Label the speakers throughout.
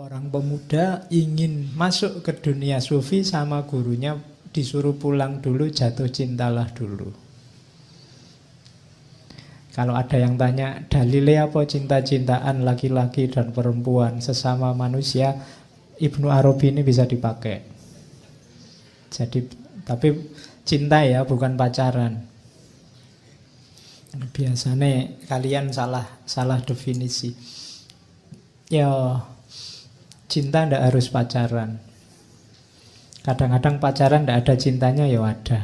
Speaker 1: Orang pemuda ingin masuk ke dunia sufi sama gurunya disuruh pulang dulu, jatuh cintalah dulu. Kalau ada yang tanya, dalilnya apa cinta-cintaan laki-laki dan perempuan sesama manusia, Ibnu Arabi ini bisa dipakai. Jadi, tapi cinta ya, bukan pacaran. Biasanya kalian salah definisi. Ya, cinta ndak harus pacaran. Kadang-kadang pacaran ndak ada cintanya, ya ada.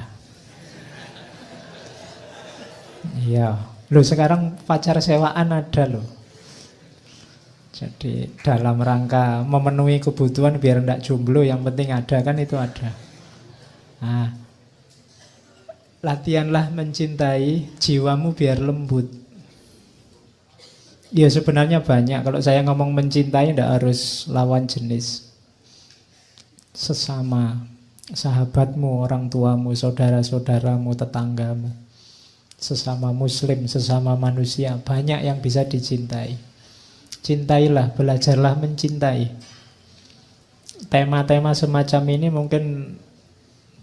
Speaker 1: Iya. Loh, sekarang pacar sewaan ada loh. Jadi dalam rangka memenuhi kebutuhan biar ndak jomblo, yang penting ada, kan itu ada. Nah, latihanlah mencintai jiwamu biar lembut. Ya sebenarnya banyak. Kalau saya ngomong mencintai ndak harus lawan jenis. Sesama, sahabatmu, orang tuamu, saudara-saudaramu, tetanggamu, sesama muslim, sesama manusia, banyak yang bisa dicintai. Cintailah, belajarlah mencintai. Tema-tema semacam ini mungkin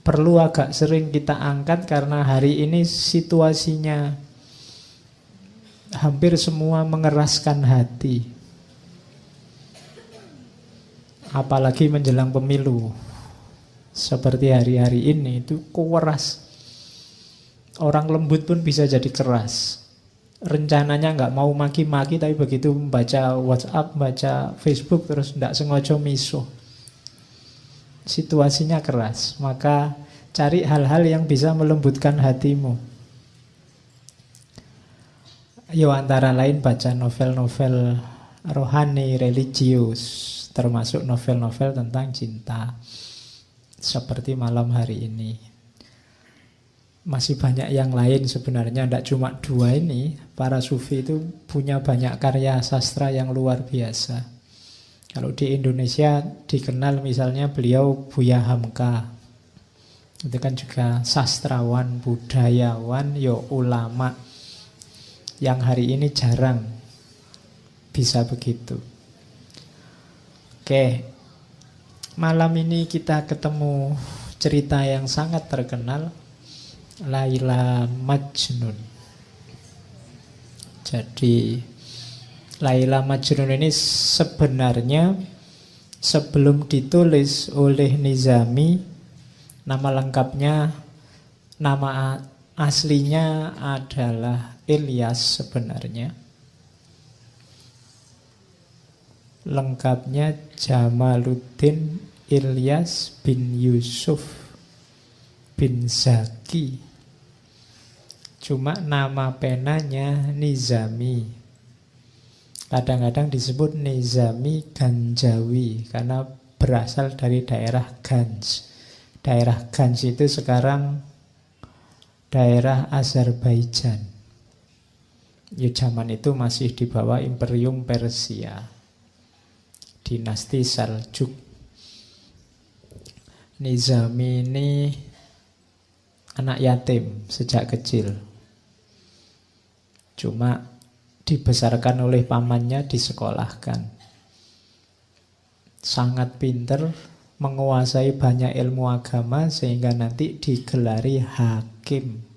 Speaker 1: perlu agak sering kita angkat karena hari ini situasinya hampir semua mengeraskan hati. Apalagi menjelang pemilu. Seperti hari-hari ini itu keras. Orang lembut pun bisa jadi keras. Rencananya nggak mau maki-maki, tapi begitu membaca WhatsApp, baca Facebook, terus nggak sengaja misuh. Situasinya keras. Maka cari hal-hal yang bisa melembutkan hatimu. Yo, antara lain baca novel-novel rohani, religius, termasuk novel-novel tentang cinta, seperti malam hari ini. Masih banyak yang lain sebenarnya, tidak cuma dua ini. Para sufi itu punya banyak karya sastra yang luar biasa. Kalau di Indonesia dikenal misalnya beliau Buya Hamka. Itu kan juga sastrawan, budayawan, yo ulama, yang hari ini jarang bisa begitu. Oke, malam ini kita ketemu cerita yang sangat terkenal, Laila Majnun. Jadi Laila Majnun ini sebenarnya sebelum ditulis oleh Nizami, nama lengkapnya, nama aslinya adalah Ilyas sebenarnya. Lengkapnya Jamaluddin Ilyas bin Yusuf bin Zaki. Cuma nama penanya Nizami. Kadang-kadang disebut Nizami Ganjawi karena berasal dari daerah Ganj. Daerah Ganj itu sekarang daerah Azerbaijan. Ya, zaman itu masih di bawah Imperium Persia, dinasti Seljuk. Nizami ini anak yatim sejak kecil. Cuma dibesarkan oleh pamannya, disekolahkan. Sangat pinter, menguasai banyak ilmu agama sehingga nanti digelari hakim.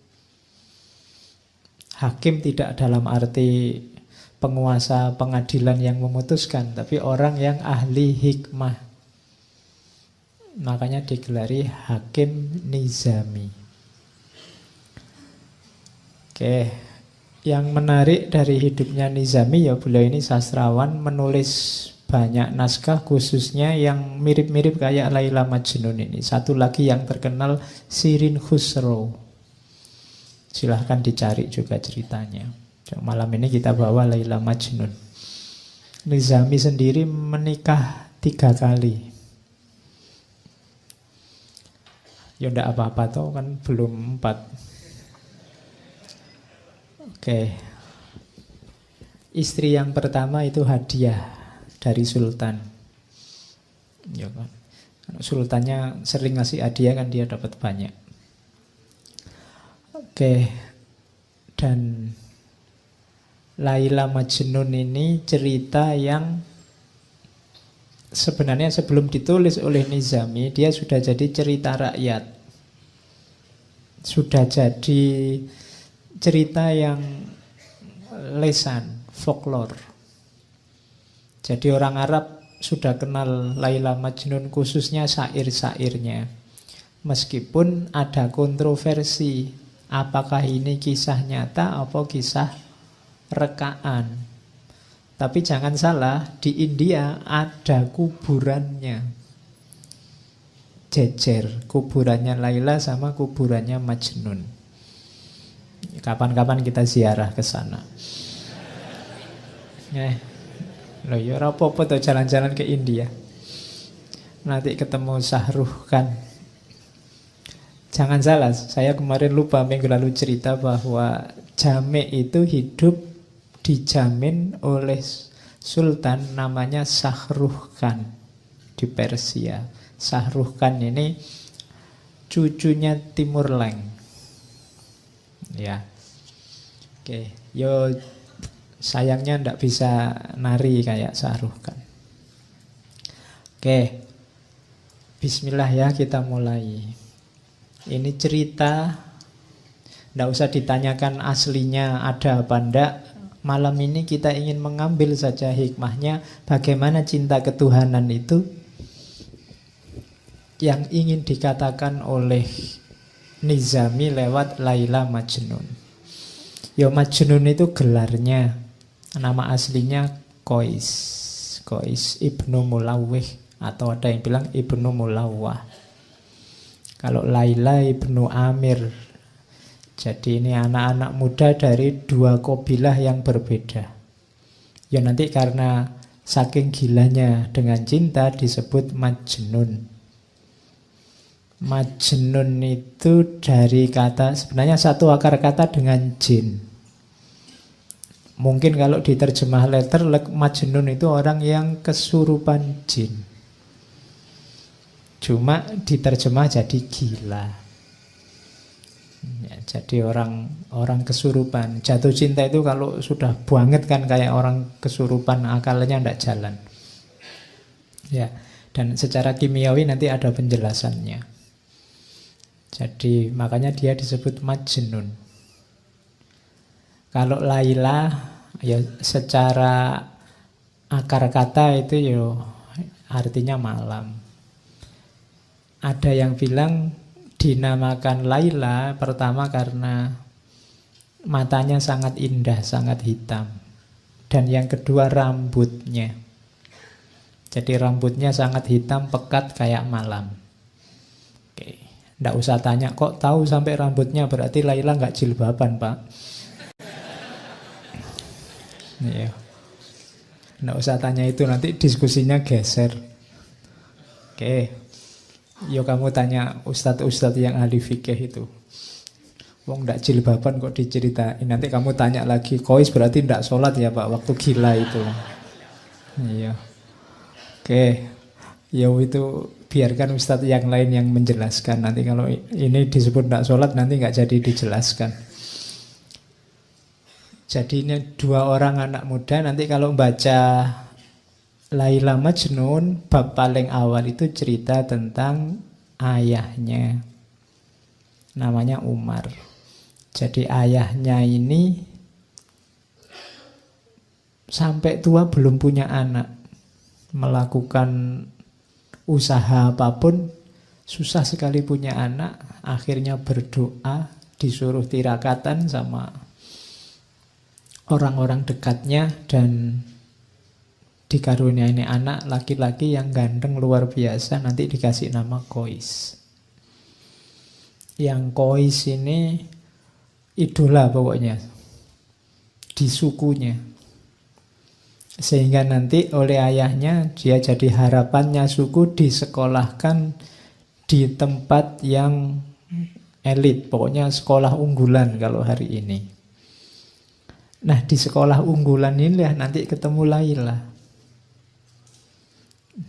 Speaker 1: Hakim tidak dalam arti penguasa pengadilan yang memutuskan, tapi orang yang ahli hikmah. Makanya digelari Hakim Nizami. Oke, yang menarik dari hidupnya Nizami, ya beliau ini sastrawan, menulis banyak naskah khususnya yang mirip-mirip kayak Laila Majnun ini. Satu lagi yang terkenal, Shirin Khusro. Silahkan dicari juga ceritanya. Malam ini kita bawa Laila Majnun. Nizami sendiri menikah 3 kali. Ya enggak apa-apa toh, kan belum 4. Oke. Istri yang pertama itu hadiah dari sultan. Ya kan. Kalau sultannya sering ngasih hadiah kan dia dapat banyak. Oke. Dan Laila Majnun ini cerita yang sebenarnya sebelum ditulis oleh Nizami, dia sudah jadi cerita rakyat. Sudah jadi cerita yang lesan, folklore. Jadi orang Arab sudah kenal Laila Majnun, khususnya syair-syairnya. Meskipun ada kontroversi, apakah ini kisah nyata atau kisah rekaan. Tapi jangan salah, di India ada kuburannya. Jejer, kuburannya Laila sama kuburannya Majnun. Kapan-kapan kita ziarah ke sana. Loh ya apa-apa tuh jalan-jalan ke India. Nanti ketemu Shahrukh Khan. Jangan salah, saya kemarin lupa minggu lalu cerita bahwa Jamek itu hidup dijamin oleh sultan namanya Shahrukh Khan di Persia. Shahrukh Khan ini cucunya Timur Leng. Ya. Oke, yo sayangnya ndak bisa nari kayak Shahrukh Khan. Oke. Bismillah ya, kita mulai. Ini cerita, ndak usah ditanyakan aslinya ada apa ndak. Malam ini kita ingin mengambil saja hikmahnya, bagaimana cinta ketuhanan itu yang ingin dikatakan oleh Nizami lewat Laila Majnun. Ya Majnun itu gelarnya, nama aslinya Qais, Qais Ibnu Mulawih, atau ada yang bilang Ibnu Mulawah. Kalau Laila Ibnu Amir. Jadi ini anak-anak muda dari dua kabilah yang berbeda. Ya nanti karena saking gilanya dengan cinta disebut Majnun. Majnun itu dari kata, sebenarnya satu akar kata dengan jin. Mungkin kalau diterjemah letter, Majnun itu orang yang kesurupan jin. Cuma diterjemah jadi gila. Ya, jadi orang kesurupan. Jatuh cinta itu kalau sudah banget kan kayak orang kesurupan, akalnya tidak jalan. Ya, dan secara kimiawi nanti ada penjelasannya. Jadi makanya dia disebut Majnun. Kalau Laila ya secara akar kata itu ya artinya malam. Ada yang bilang dinamakan Laila pertama karena matanya sangat indah, sangat hitam. Dan yang kedua rambutnya. Jadi rambutnya sangat hitam, pekat kayak malam. Oke, nggak usah tanya, kok tahu sampai rambutnya, berarti Laila nggak jilbaban, Pak. Iya. Nggak usah tanya itu, nanti diskusinya geser. Oke. Yo kamu tanya ustadz-ustadz yang ahli fikih itu. Wong ndak jilbaban kok diceritain. Nanti kamu tanya lagi, Qais berarti ndak sholat ya Pak waktu gila itu. Iya. Oke. Yo itu biarkan ustadz yang lain yang menjelaskan. Nanti kalau ini disebut ndak sholat nanti nggak jadi dijelaskan. Jadi ini dua orang anak muda. Nanti kalau baca Laila Majnun, bab paling awal itu cerita tentang ayahnya. Namanya Umar. Jadi ayahnya ini sampai tua belum punya anak. Melakukan usaha apapun, susah sekali punya anak. Akhirnya berdoa, disuruh tirakatan sama orang-orang dekatnya, dan dikaruniai anak laki-laki yang ganteng luar biasa, nanti dikasih nama Qais. Yang Qais ini idola pokoknya di sukunya. Sehingga nanti oleh ayahnya dia jadi harapannya suku, disekolahkan di tempat yang elit, pokoknya sekolah unggulan kalau hari ini. Nah di sekolah unggulan inilah nanti ketemu Laila.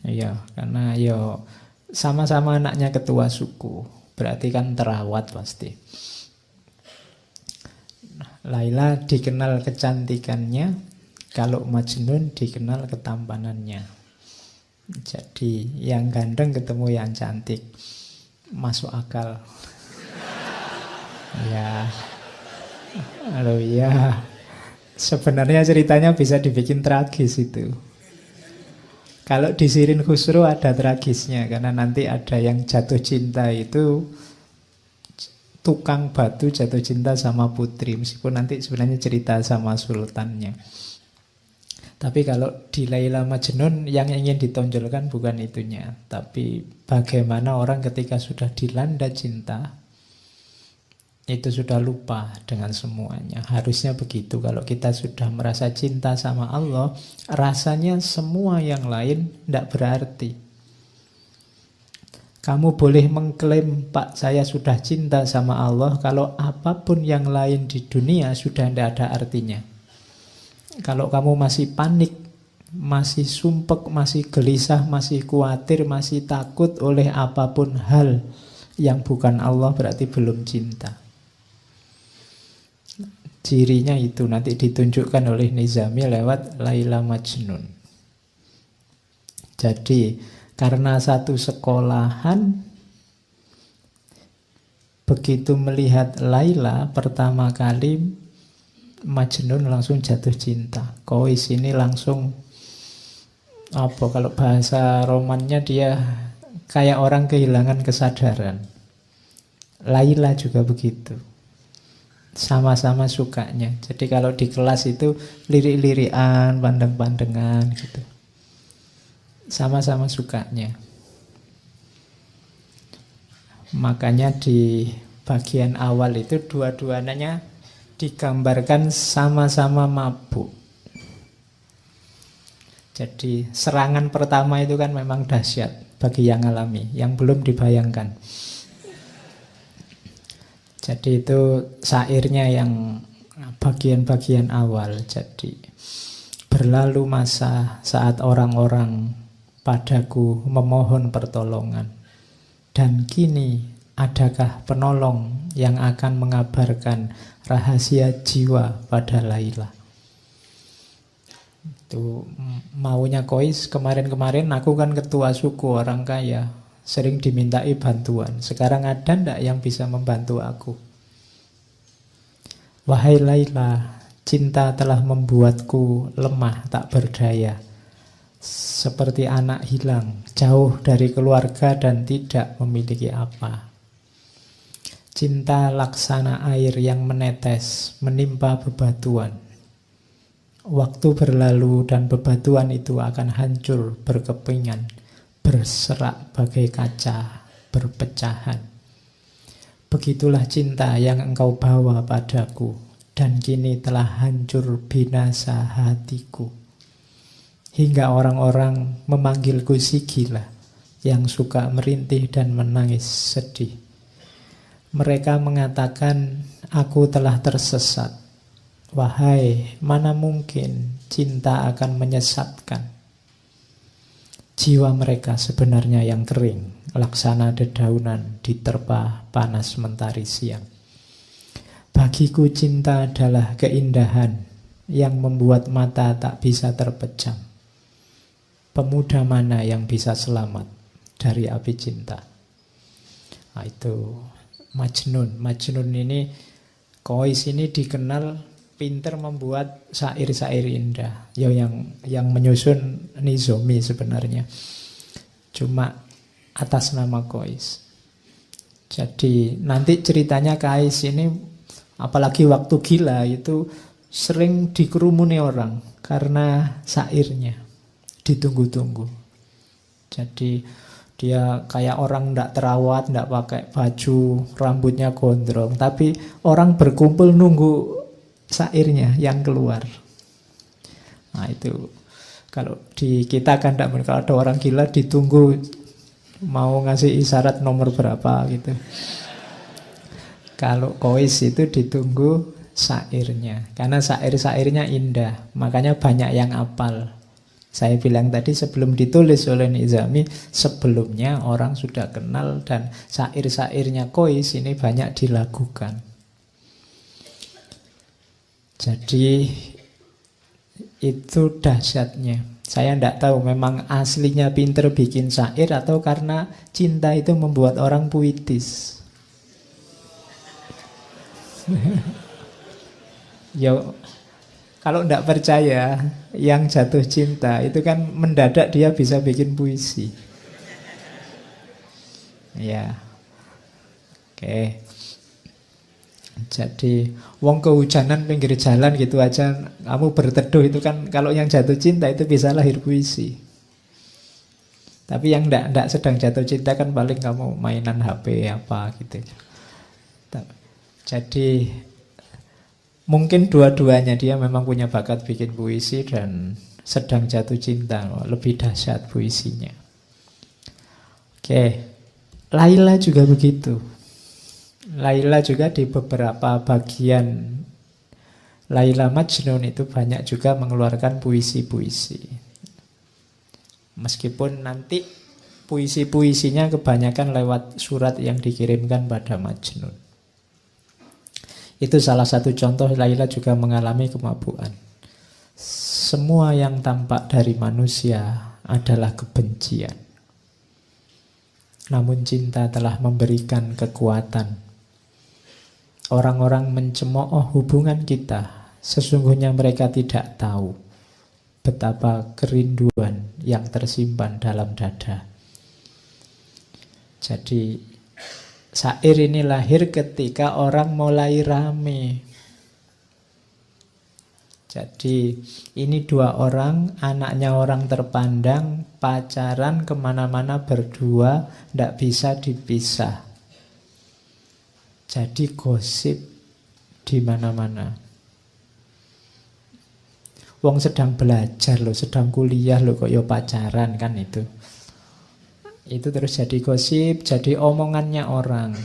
Speaker 1: Iya, karena yo sama-sama anaknya ketua suku, berarti kan terawat pasti. Laila dikenal kecantikannya, kalau Majnun dikenal ketampanannya. Jadi yang ganteng ketemu yang cantik, masuk akal. Ya, halo ya. Sebenarnya ceritanya bisa dibikin tragis itu. Kalau di Sirin Khusro ada tragisnya, karena nanti ada yang jatuh cinta itu tukang batu jatuh cinta sama putri, meskipun nanti sebenarnya cerita sama sultannya. Tapi kalau di Laila Majnun yang ingin ditonjolkan bukan itunya, tapi bagaimana orang ketika sudah dilanda cinta itu sudah lupa dengan semuanya. Harusnya begitu. Kalau kita sudah merasa cinta sama Allah, rasanya semua yang lain tidak berarti. Kamu boleh mengklaim, Pak, saya sudah cinta sama Allah, kalau apapun yang lain di dunia sudah tidak ada artinya. Kalau kamu masih panik, masih sumpek, masih gelisah, masih khawatir, masih takut oleh apapun hal yang bukan Allah, berarti belum cinta. Cirinya itu nanti ditunjukkan oleh Nizami lewat Laila Majnun. Jadi karena satu sekolahan, begitu melihat Laila pertama kali, Majnun langsung jatuh cinta. Kois ini langsung, apa kalau bahasa romannya, dia kayak orang kehilangan kesadaran. Laila juga begitu. Sama-sama sukanya. Jadi kalau di kelas itu lirik-lirikan, pandang-pandangan gitu. Sama-sama sukanya. Makanya di bagian awal itu dua-duanya digambarkan sama-sama mabuk. Jadi serangan pertama itu kan memang dahsyat bagi yang alami, yang belum dibayangkan. Jadi itu syairnya yang bagian-bagian awal. Jadi berlalu masa saat orang-orang padaku memohon pertolongan, dan kini adakah penolong yang akan mengabarkan rahasia jiwa pada Laila. Itu maunya Kois. Kemarin-kemarin aku kan ketua suku orang kaya, sering dimintai bantuan. Sekarang ada ndak yang bisa membantu aku? Wahai Laila, cinta telah membuatku lemah tak berdaya, seperti anak hilang, jauh dari keluarga dan tidak memiliki apa. Cinta laksana air yang menetes, menimpa bebatuan. Waktu berlalu dan bebatuan itu akan hancur berkepingan, berserak bagai kaca, berpecahan. Begitulah cinta yang engkau bawa padaku, dan kini telah hancur binasa hatiku. Hingga orang-orang memanggilku si gila, yang suka merintih dan menangis sedih. Mereka mengatakan aku telah tersesat. Wahai, mana mungkin cinta akan menyesatkan. Jiwa mereka sebenarnya yang kering, laksana dedaunan diterpa panas mentari siang. Bagiku cinta adalah keindahan yang membuat mata tak bisa terpejam. Pemuda mana yang bisa selamat dari api cinta? Nah, itu Majnun. Majnun ini, Kois ini dikenal pinter membuat syair-syair indah. Ya, yang menyusun Nizami sebenarnya. Cuma atas nama Kois. Jadi nanti ceritanya Kais ini, apalagi waktu gila itu sering dikerumuni orang karena syairnya ditunggu-tunggu. Jadi dia kayak orang tidak terawat, tidak pakai baju, rambutnya gondrong, tapi orang berkumpul nunggu syairnya yang keluar. Nah itu kalau di kita kan tidak, kalau ada orang gila ditunggu mau ngasih isyarat nomor berapa gitu. Kalau Kois itu ditunggu syairnya, karena syair-syairnya indah, makanya banyak yang hafal. Saya bilang tadi sebelum ditulis oleh Nizami, sebelumnya orang sudah kenal dan syair-syairnya Kois ini banyak dilakukan. Jadi itu dahsyatnya. Saya tidak tahu memang aslinya pinter bikin syair atau karena cinta itu membuat orang puitis. Ya, kalau tidak percaya, yang jatuh cinta itu kan mendadak dia bisa bikin puisi. Ya, oke. Jadi, wong kehujanan pinggir jalan gitu aja, kamu berteduh itu kan, kalau yang jatuh cinta itu bisa lahir puisi. Tapi yang tidak sedang jatuh cinta kan paling kamu mainan HP apa gitu. Jadi mungkin dua-duanya, dia memang punya bakat bikin puisi dan sedang jatuh cinta. Lebih dahsyat puisinya. Oke, Laila juga begitu. Laila juga di beberapa bagian Laila Majnun itu banyak juga mengeluarkan puisi-puisi. Meskipun nanti puisi-puisinya kebanyakan lewat surat yang dikirimkan pada Majnun. Itu salah satu contoh Laila juga mengalami kemabukan. Semua yang tampak dari manusia adalah kebencian. Namun cinta telah memberikan kekuatan. Orang-orang mencemooh hubungan kita, sesungguhnya mereka tidak tahu betapa kerinduan yang tersimpan dalam dada. Jadi syair ini lahir ketika orang mulai rame. Jadi ini dua orang, anaknya orang terpandang, pacaran kemana-mana berdua, tidak bisa dipisah. Jadi gosip di mana-mana. Wong sedang belajar loh, sedang kuliah loh, kok yo pacaran kan itu. Itu terus jadi gosip, jadi omongannya orang.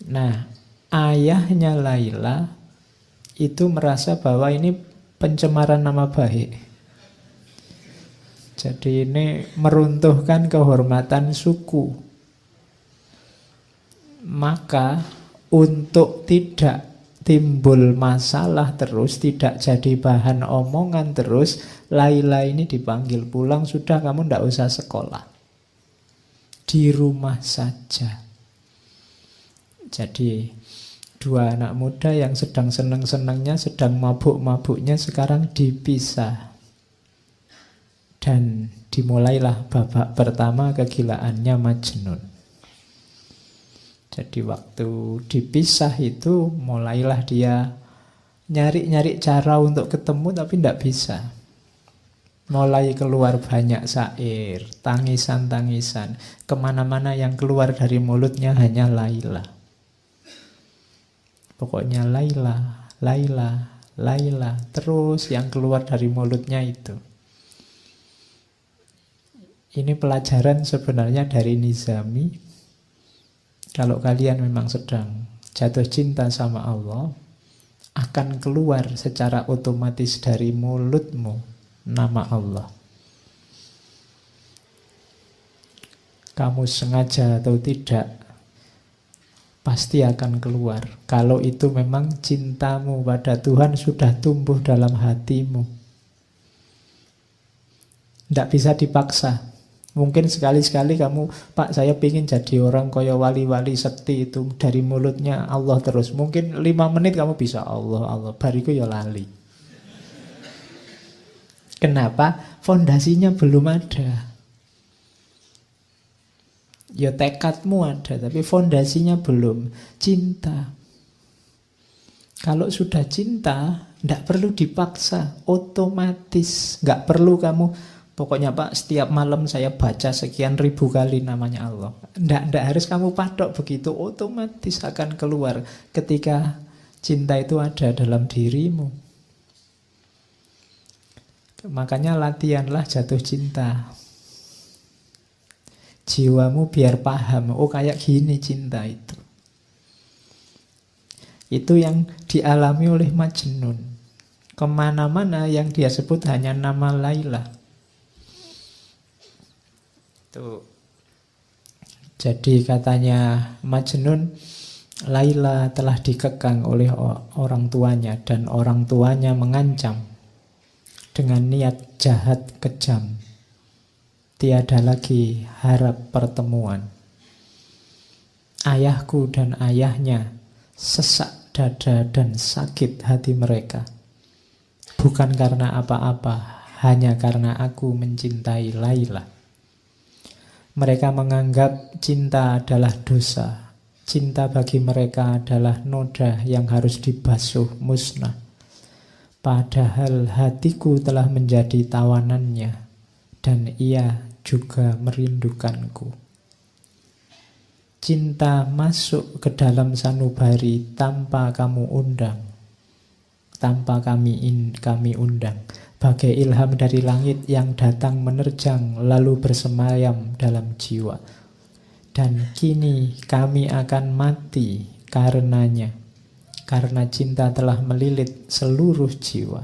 Speaker 1: Nah, ayahnya Laila itu merasa bahwa ini pencemaran nama baik. Jadi ini meruntuhkan kehormatan suku. Maka untuk tidak timbul masalah terus, tidak jadi bahan omongan terus, Laila ini dipanggil pulang, sudah kamu tidak usah sekolah, di rumah saja. Jadi dua anak muda yang sedang senang-senangnya, sedang mabuk-mabuknya sekarang dipisah. Dan dimulailah babak pertama kegilaannya Majnun. Jadi waktu dipisah itu mulailah dia nyari-nyari cara untuk ketemu tapi tidak bisa. Mulai keluar banyak syair, tangisan-tangisan. Kemana-mana yang keluar dari mulutnya hanya Laila. Pokoknya Laila, Laila, Laila. Terus yang keluar dari mulutnya itu. Ini pelajaran sebenarnya dari Nizami. Kalau kalian memang sedang jatuh cinta sama Allah, akan keluar secara otomatis dari mulutmu nama Allah. Kamu sengaja atau tidak, pasti akan keluar. Kalau itu memang cintamu pada Tuhan sudah tumbuh dalam hatimu. Tidak bisa dipaksa. Mungkin sekali-sekali kamu, Pak saya ingin jadi orang kaya wali-wali sekti itu. Dari mulutnya Allah terus. Mungkin 5 menit kamu bisa Allah, Allah. Bariku ya lali. Kenapa? Fondasinya belum ada. Ya tekadmu ada, tapi fondasinya belum. Cinta. Kalau sudah cinta, tidak perlu dipaksa. Otomatis. Nggak perlu kamu, pokoknya Pak, setiap malam saya baca sekian ribu kali namanya Allah. Tidak harus kamu patok begitu. Otomatis akan keluar ketika cinta itu ada dalam dirimu. Makanya latihanlah jatuh cinta. Jiwamu biar paham, oh kayak gini cinta itu. Itu yang dialami oleh Majnun. Kemana-mana yang dia sebut hanya nama Laila. Tuh. Jadi katanya Majnun, Laila telah dikekang oleh orang tuanya dan orang tuanya mengancam dengan niat jahat kejam. Tiada lagi harap pertemuan. Ayahku dan ayahnya sesak dada dan sakit hati mereka. Bukan karena apa-apa, hanya karena aku mencintai Laila. Mereka menganggap cinta adalah dosa. Cinta bagi mereka adalah noda yang harus dibasuh musnah. Padahal hatiku telah menjadi tawanannya, dan ia juga merindukanku. Cinta masuk ke dalam sanubari tanpa kamu undang, tanpa kami undang. Bagai ilham dari langit yang datang menerjang lalu bersemayam dalam jiwa. Dan kini kami akan mati karenanya, karena cinta telah melilit seluruh jiwa.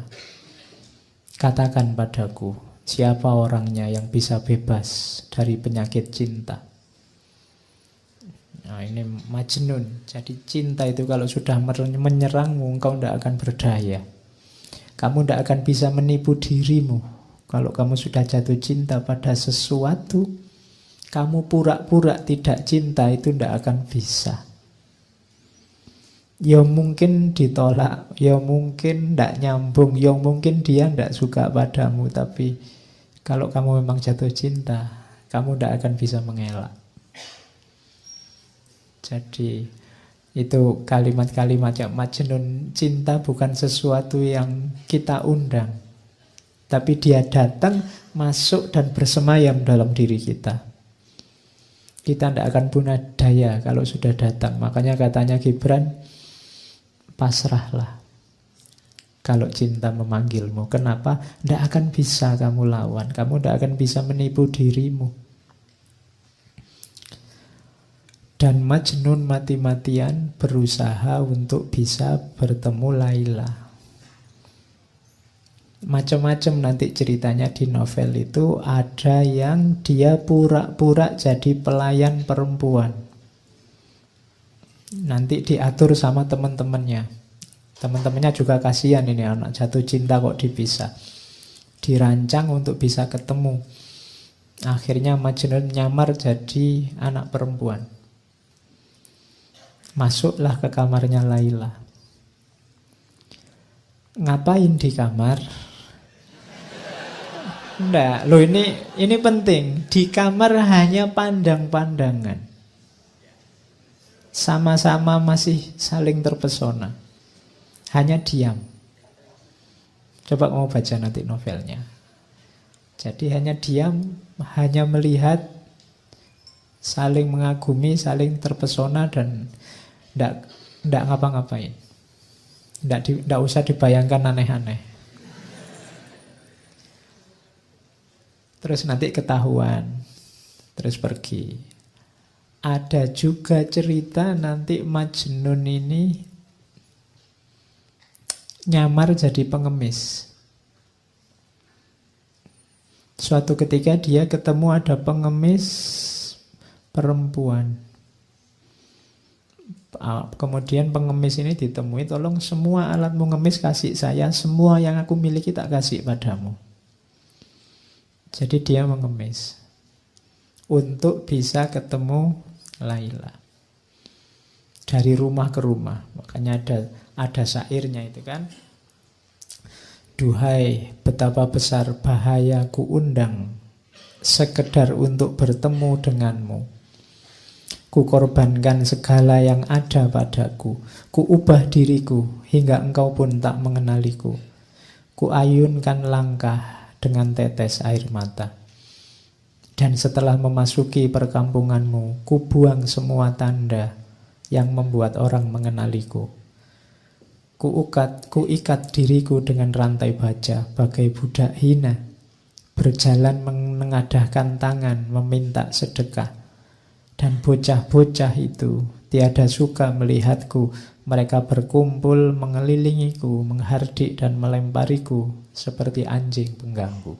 Speaker 1: Katakan padaku, siapa orangnya yang bisa bebas dari penyakit cinta? Nah, ini Majnun. Jadi cinta itu kalau sudah menyerangmu, engkau tidak akan berdaya. Kamu tidak akan bisa menipu dirimu. Kalau kamu sudah jatuh cinta pada sesuatu, kamu pura-pura tidak cinta, itu tidak akan bisa. Ya mungkin ditolak, ya mungkin tidak nyambung, ya mungkin dia tidak suka padamu. Tapi kalau kamu memang jatuh cinta, kamu tidak akan bisa mengelak. Jadi itu kalimat-kalimat yang Majnun. Cinta bukan sesuatu yang kita undang, tapi dia datang, masuk dan bersemayam dalam diri kita. Kita tidak akan punya daya kalau sudah datang. Makanya katanya Gibran, pasrahlah kalau cinta memanggilmu. Kenapa? Tidak akan bisa kamu lawan. Kamu tidak akan bisa menipu dirimu. Dan Majnun mati-matian berusaha untuk bisa bertemu Laila. Macam-macam nanti ceritanya di novel itu. Ada yang dia pura-pura jadi pelayan perempuan. Nanti diatur sama teman-temannya. Teman-temannya juga kasihan, ini anak jatuh cinta kok dipisah. Dirancang untuk bisa ketemu. Akhirnya Majnun nyamar jadi anak perempuan. Masuklah ke kamarnya Laila. Ngapain di kamar? Enggak, loh ini penting. Di kamar hanya pandang-pandangan. Sama-sama masih saling terpesona. Hanya diam. Coba mau baca nanti novelnya. Jadi hanya diam, hanya melihat, saling mengagumi, saling terpesona, dan tidak ngapa-ngapain. Tidak usah dibayangkan aneh-aneh. Terus nanti ketahuan, terus pergi. Ada juga cerita nanti Majnun ini nyamar jadi pengemis. Suatu ketika dia ketemu ada pengemis perempuan. Kemudian pengemis ini ditemui, tolong semua alat mengemis kasih saya, semua yang aku miliki tak kasih padamu. Jadi dia mengemis untuk bisa ketemu Laila. Dari rumah ke rumah. Makanya ada syairnya itu kan. Duhai, betapa besar bahaya ku undang sekedar untuk bertemu denganmu. Ku korbankan segala yang ada padaku. Ku ubah diriku hingga engkau pun tak mengenaliku. Ku ayunkan langkah dengan tetes air mata. Dan setelah memasuki perkampunganmu, ku buang semua tanda yang membuat orang mengenaliku. Ku ikat diriku dengan rantai baja bagai budak hina, berjalan menengadahkan tangan meminta sedekah. Dan bocah-bocah itu tiada suka melihatku. Mereka berkumpul mengelilingiku, menghardik dan melempariku seperti anjing pengganggu.